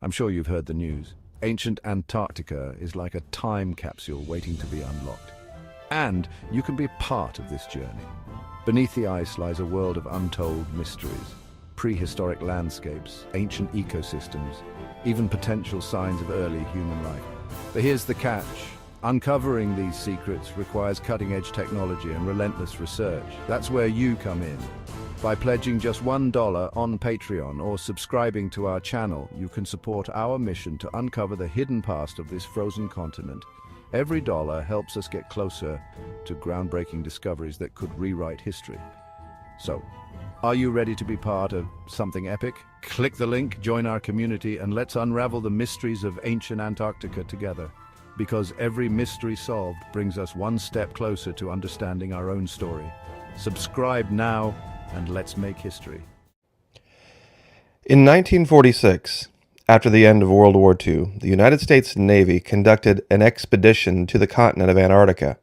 I'm sure you've heard the news. Ancient Antarctica is like a time capsule waiting to be unlocked. And you can be part of this journey. Beneath the ice lies a world of untold mysteries. Prehistoric landscapes, ancient ecosystems, even potential signs of early human life. But here's the catch. Uncovering these secrets requires cutting-edge technology and relentless research. That's where you come in. By pledging just $1 on Patreon or subscribing to our channel, you can support our mission to uncover the hidden past of this frozen continent. Every dollar helps us get closer to groundbreaking discoveries that could rewrite history. So, are you ready to be part of something epic? Click the link, join our community, and let's unravel the mysteries of ancient Antarctica together. Because every mystery solved brings us one step closer to understanding our own story. Subscribe now, and let's make history. In 1946, after the end of World War II, the United States Navy conducted an expedition to the continent of Antarctica.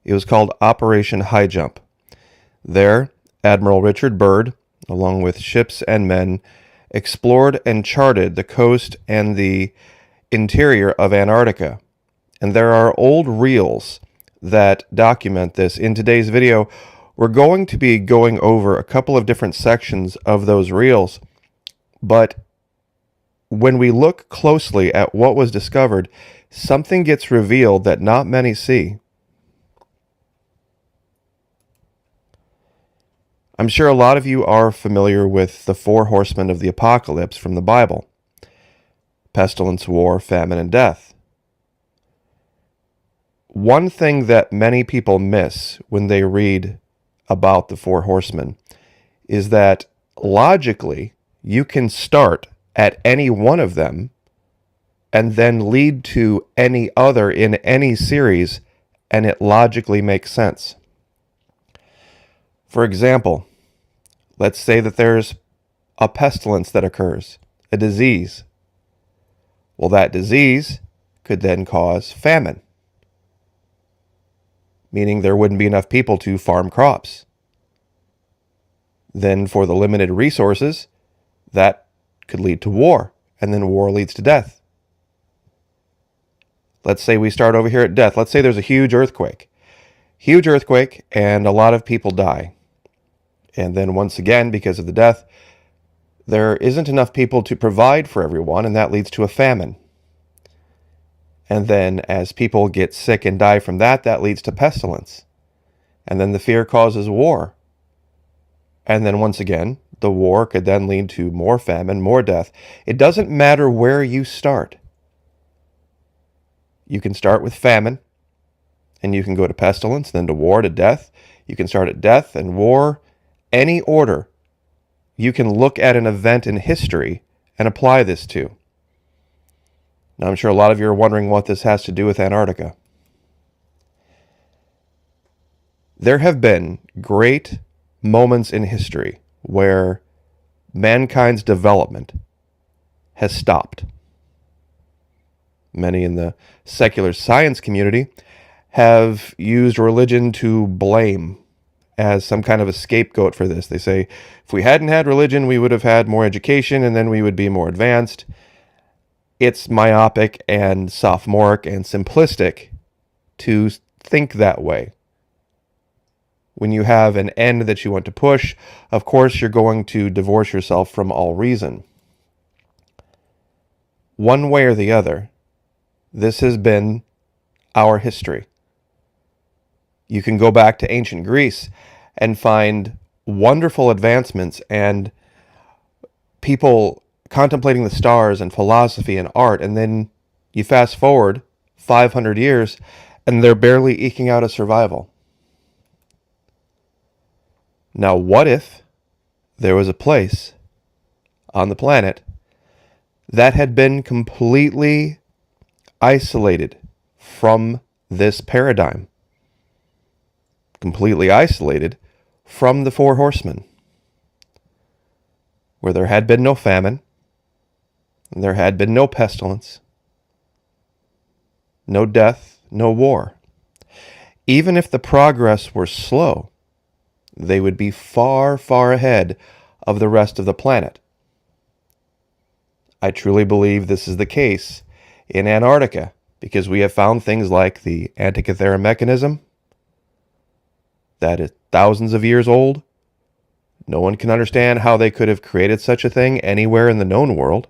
It was called Operation High Jump. There, Admiral Richard Byrd, along with ships and men, explored and charted the coast and the interior of Antarctica. And there are old reels that document this. In today's video, we're going to be going over a couple of different sections of those reels, but when we look closely at what was discovered, something gets revealed that not many see. I'm sure a lot of you are familiar with the four horsemen of the apocalypse from the Bible: pestilence, war, famine, and death. One thing that many people miss when they read about the four horsemen is that logically you can start at any one of them and then lead to any other in any series, and it logically makes sense. For example, let's say that there's a pestilence that occurs, a disease. Well, that disease could then cause famine, meaning there wouldn't be enough people to farm crops. Then for the limited resources, that could lead to war, and then war leads to death. Let's say we start over here at death. Let's say there's a huge earthquake, and a lot of people die. And then once again, because of the death, there isn't enough people to provide for everyone, and that leads to a famine. And then as people get sick and die from that, that leads to pestilence. And then the fear causes war. And then once again, the war could then lead to more famine, more death. It doesn't matter where you start. You can start with famine, and you can go to pestilence, then to war, to death. You can start at death and war. Any order you can look at an event in history and apply this to. Now, I'm sure a lot of you are wondering what this has to do with Antarctica. There have been great moments in history where mankind's development has stopped. Many in the secular science community have used religion to blame as some kind of a scapegoat for this. They say, if we hadn't had religion, we would have had more education, and then we would be more advanced. It's myopic and sophomoric and simplistic to think that way. When you have an end that you want to push, of course you're going to divorce yourself from all reason. One way or the other, this has been our history. You can go back to ancient Greece and find wonderful advancements and people contemplating the stars and philosophy and art, and then you fast forward 500 years and they're barely eking out a survival. Now, what if there was a place on the planet that had been completely isolated from this paradigm, completely isolated from the four horsemen, where there had been no famine, there had been no pestilence, no death, no war? Even if the progress were slow, they would be far, far ahead of the rest of the planet. I truly believe this is the case in Antarctica, because we have found things like the Antikythera mechanism that is thousands of years old. No one can understand how they could have created such a thing anywhere in the known world.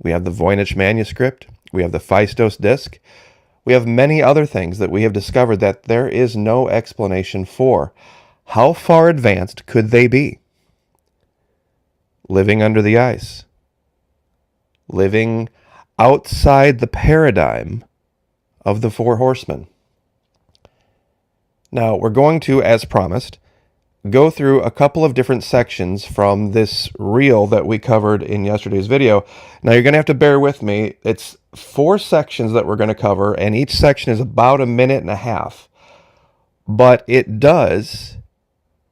We have the Voynich manuscript. We have the Phaistos disc. We have many other things that we have discovered that there is no explanation for. How far advanced could they be? Living under the ice. Living outside the paradigm of the Four Horsemen. Now, we're going to, as promised, go through a couple of different sections from this reel that we covered in yesterday's video. Now, you're going to have to bear with me. It's 4 sections that we're going to cover, and each section is about a minute and a half. But it does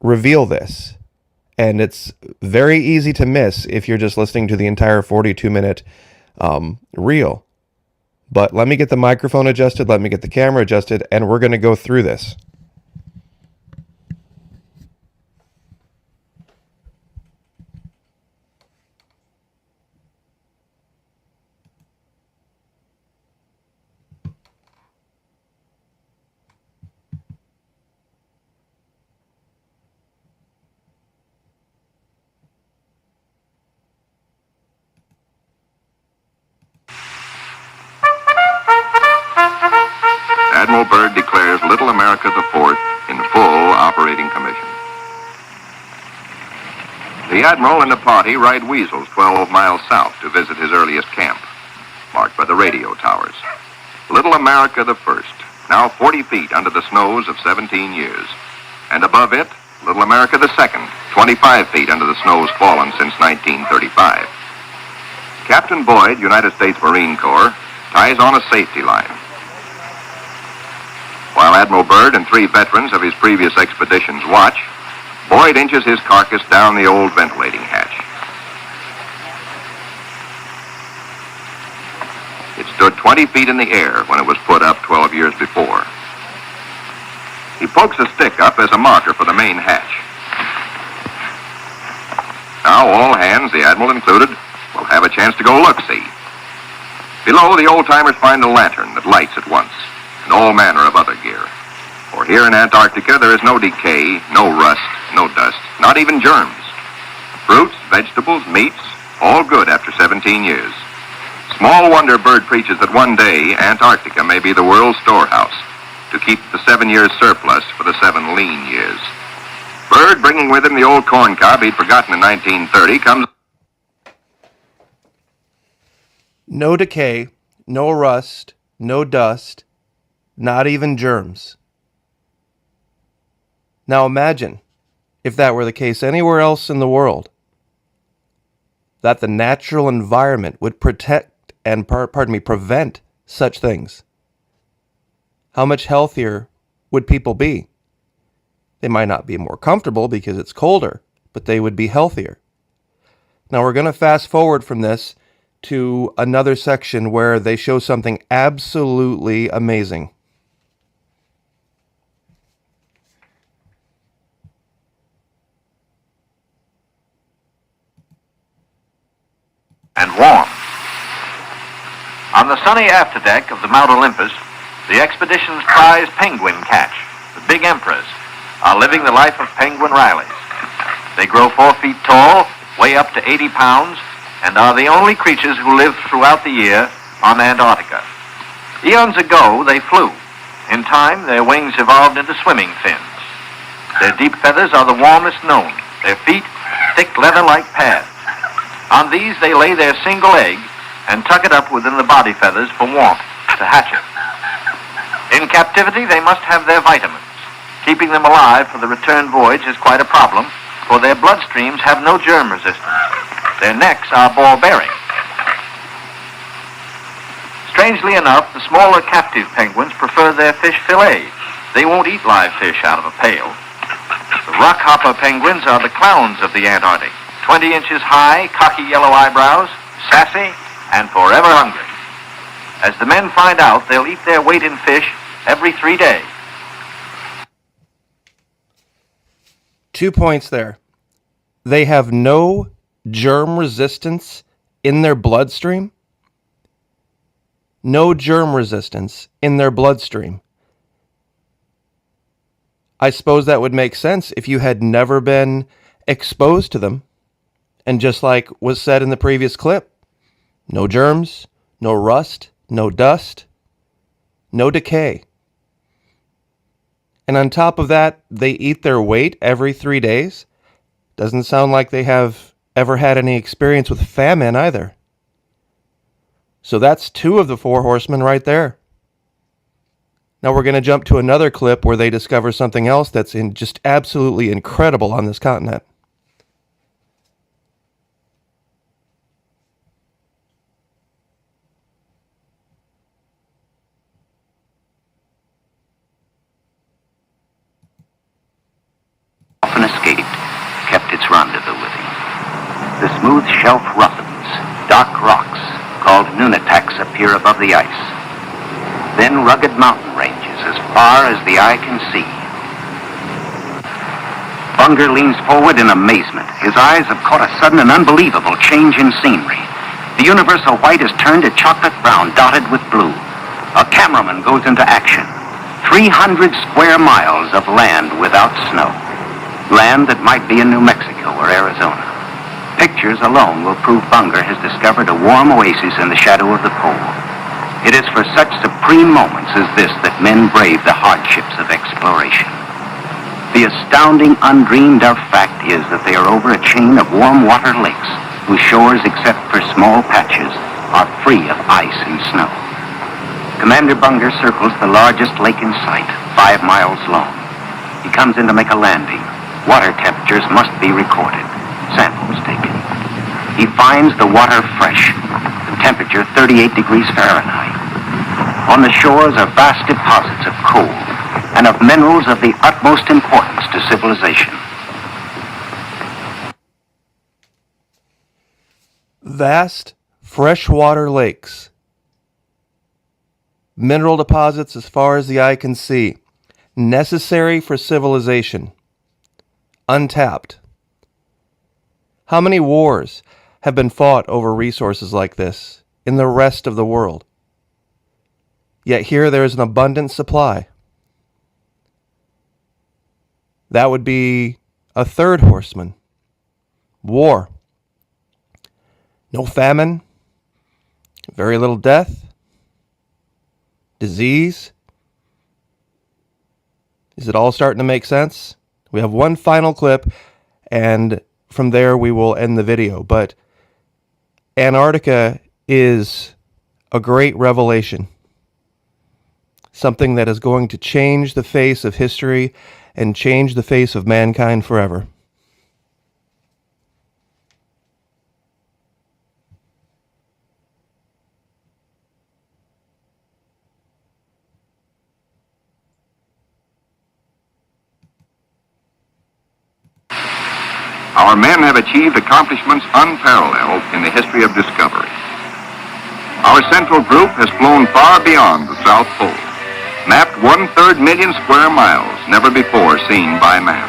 reveal this, and it's very easy to miss if you're just listening to the entire 42-minute reel. But let me get the microphone adjusted, let me get the camera adjusted, and we're going to go through this. Admiral Byrd declares Little America the Fourth in full operating commission. The Admiral and the party ride weasels 12 miles south to visit his earliest camp, marked by the radio towers. Little America the First, now 40 feet under the snows of 17 years. And above it, Little America the Second, 25 feet under the snows fallen since 1935. Captain Boyd, United States Marine Corps, ties on a safety line, while Admiral Byrd and 3 veterans of his previous expeditions watch. Boyd inches his carcass down the old ventilating hatch. It stood 20 feet in the air when it was put up 12 years before. He pokes a stick up as a marker for the main hatch. Now all hands, the Admiral included, will have a chance to go look-see. Below, the old-timers find a lantern that lights at once, and all manner of other gear. For here in Antarctica, there is no decay, no rust, no dust, not even germs. Fruits, vegetables, meats, all good after 17 years. Small wonder Byrd preaches that one day Antarctica may be the world's storehouse to keep the 7 years surplus for the 7 lean years. Byrd, bringing with him the old corn cob he'd forgotten in 1930, comes... No decay, no rust, no dust, not even germs. Now imagine if that were the case anywhere else in the world, that the natural environment would protect and, prevent such things. How much healthier would people be? They might not be more comfortable because it's colder, but they would be healthier. Now we're going to fast forward from this to another section where they show something absolutely amazing. And warm. On the sunny afterdeck of the Mount Olympus, the expedition's prize penguin catch, the big emperors, are living the life of penguin Rileys. They grow 4 feet tall, weigh up to 80 pounds, and are the only creatures who live throughout the year on Antarctica. Eons ago, they flew. In time, their wings evolved into swimming fins. Their deep feathers are the warmest known. Their feet, thick leather-like pads. On these, they lay their single egg and tuck it up within the body feathers for warmth to hatch it. In captivity, they must have their vitamins. Keeping them alive for the return voyage is quite a problem, for their bloodstreams have no germ resistance. Their necks are ball-bearing. Strangely enough, the smaller captive penguins prefer their fish fillets. They won't eat live fish out of a pail. The rockhopper penguins are the clowns of the Antarctic. 20 inches high, cocky yellow eyebrows, sassy, and forever hungry. As the men find out, they'll eat their weight in fish every 3 days. 2 points there. They have no germ resistance in their bloodstream? No germ resistance in their bloodstream. I suppose that would make sense if you had never been exposed to them. And just like was said in the previous clip, no germs, no rust, no dust, no decay. And on top of that, they eat their weight every 3 days. Doesn't sound like they have ever had any experience with famine either. So that's 2 of the 4 horsemen right there. Now we're going to jump to another clip where they discover something else that's just absolutely incredible on this continent. Often escaped, kept its rendezvous with him. The smooth shelf roughens. Dark rocks, called nunataks, appear above the ice. Then rugged mountain ranges as far as the eye can see. Bunger leans forward in amazement. His eyes have caught a sudden and unbelievable change in scenery. The universal white has turned to chocolate brown, dotted with blue. A cameraman goes into action. 300 square miles of land without snow. Land that might be in New Mexico or Arizona. Pictures alone will prove Bunger has discovered a warm oasis in the shadow of the pole. It is for such supreme moments as this that men brave the hardships of exploration. The astounding, undreamed of fact is that they are over a chain of warm water lakes whose shores, except for small patches, are free of ice and snow. Commander Bunger circles the largest lake in sight, 5 miles long. He comes in to make a landing. Water temperatures must be recorded. Samples taken. He finds the water fresh. The temperature 38 degrees Fahrenheit. On the shores are vast deposits of coal and of minerals of the utmost importance to civilization. Vast freshwater lakes. Mineral deposits as far as the eye can see. Necessary for civilization. Untapped. How many wars have been fought over resources like this in the rest of the world? Yet here there is an abundant supply. That would be a 3rd horseman. War. No famine. Very little death. Disease. Is it all starting to make sense? We have one final clip, and from there we will end the video. But Antarctica is a great revelation. Something that is going to change the face of history and change the face of mankind forever. Our men have achieved accomplishments unparalleled in the history of discovery. Our central group has flown far beyond the South Pole, mapped 1/3 million square miles never before seen by man.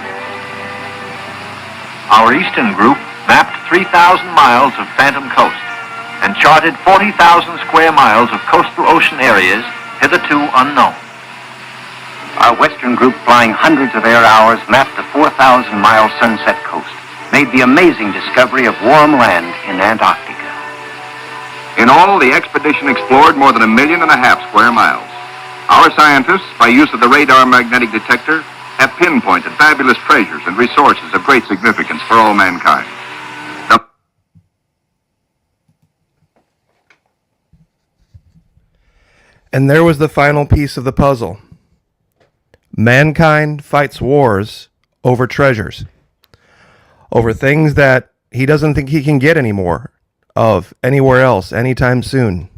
Our eastern group mapped 3,000 miles of phantom coast and charted 40,000 square miles of coastal ocean areas hitherto unknown. Our western group, flying hundreds of air hours, mapped the 4,000-mile Sunset Coast, made the amazing discovery of warm land in Antarctica. In all, the expedition explored more than 1.5 million square miles. Our scientists, by use of the radar magnetic detector, have pinpointed fabulous treasures and resources of great significance for all mankind. And there was the final piece of the puzzle. Mankind fights wars over treasures. Over things that he doesn't think he can get any more of anywhere else anytime soon.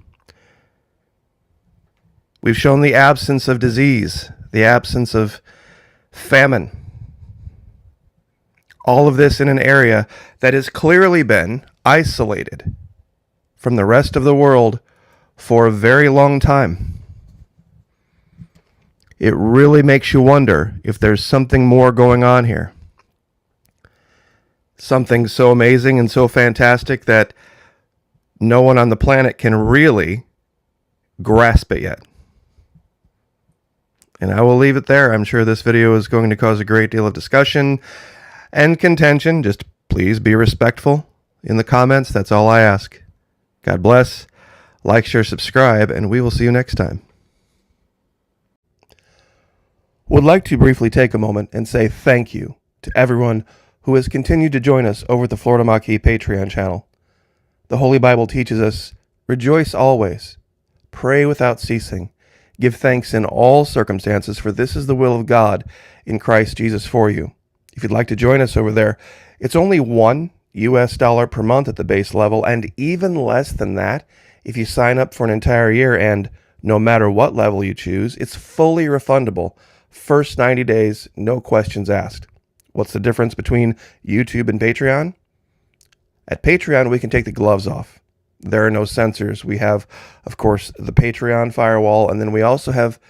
We've shown the absence of disease, the absence of famine. All of this in an area that has clearly been isolated from the rest of the world for a very long time. It really makes you wonder if there's something more going on here. Something so amazing and so fantastic that no one on the planet can really grasp it yet. And I will leave it there. I'm sure this video is going to cause a great deal of discussion and contention. Just please be respectful in the comments. That's all I ask. God bless. Like, share, subscribe, and we will see you next time. Would like to briefly take a moment and say thank you to everyone who has continued to join us over at the Florida Maquis Patreon channel. The Holy Bible teaches us, rejoice always, pray without ceasing, give thanks in all circumstances, for this is the will of God in Christ Jesus for you. If you'd like to join us over there, it's only $1 per month at the base level, and even less than that if you sign up for an entire year, and no matter what level you choose, it's fully refundable. First 90 days, no questions asked. What's the difference between YouTube and Patreon? At Patreon, we can take the gloves off. There are no censors. We have, of course, the Patreon firewall, and then we also have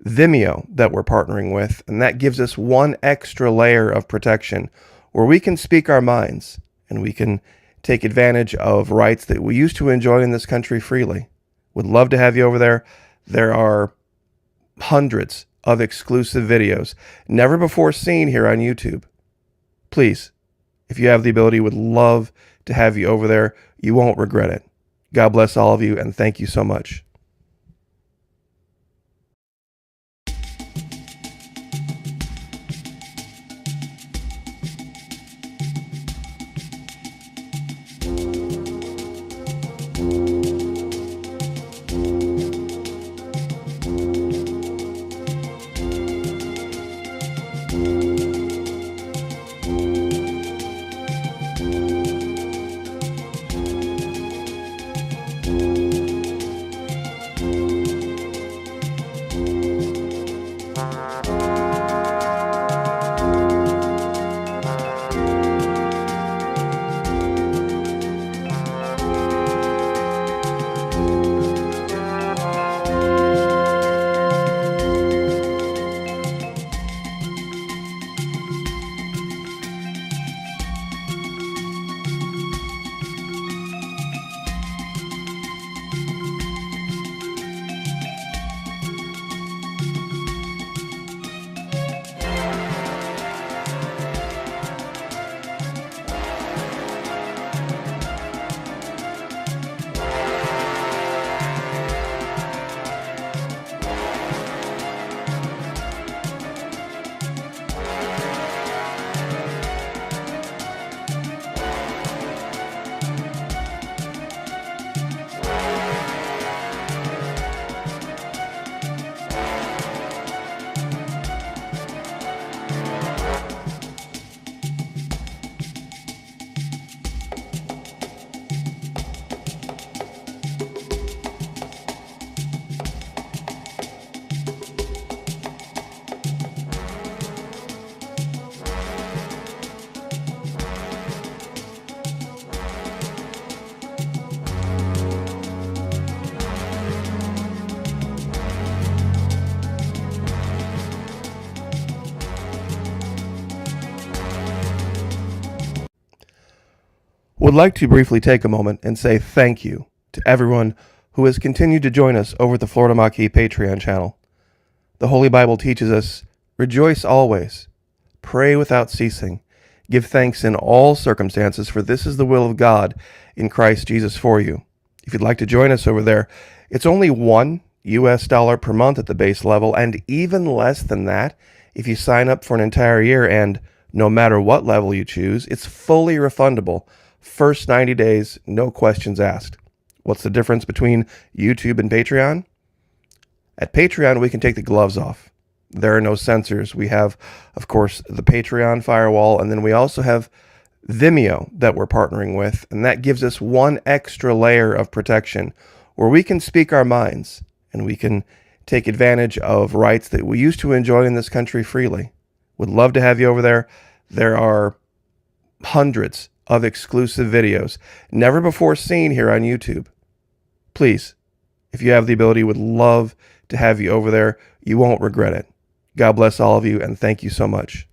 Vimeo that we're partnering with, and that gives us one extra layer of protection where we can speak our minds and we can take advantage of rights that we used to enjoy in this country freely. Would love to have you over there. There are hundreds of exclusive videos never before seen here on YouTube. Please, if you have the ability, would love to have you over there. You won't regret it. God bless all of you, and thank you so much. Would like to briefly take a moment and say thank you to everyone who has continued to join us over at the Florida Maquis Patreon channel. The Holy Bible teaches us, rejoice always, pray without ceasing, give thanks in all circumstances, for this is the will of God in Christ Jesus for you. If you'd like to join us over there, it's only $1 per month at the base level, and even less than that if you sign up for an entire year, and no matter what level you choose, it's fully refundable. First 90 days, no questions asked. What's the difference between YouTube and Patreon? At Patreon, we can take the gloves off. There are no censors. We have, of course, the Patreon firewall, and then we also have Vimeo that we're partnering with, and that gives us one extra layer of protection where we can speak our minds and we can take advantage of rights that we used to enjoy in this country freely. Would love to have you over there. There are hundreds of exclusive videos never before seen here on YouTube. Please, if you have the ability, would love to have you over there. You won't regret it. God bless all of you, and thank you so much.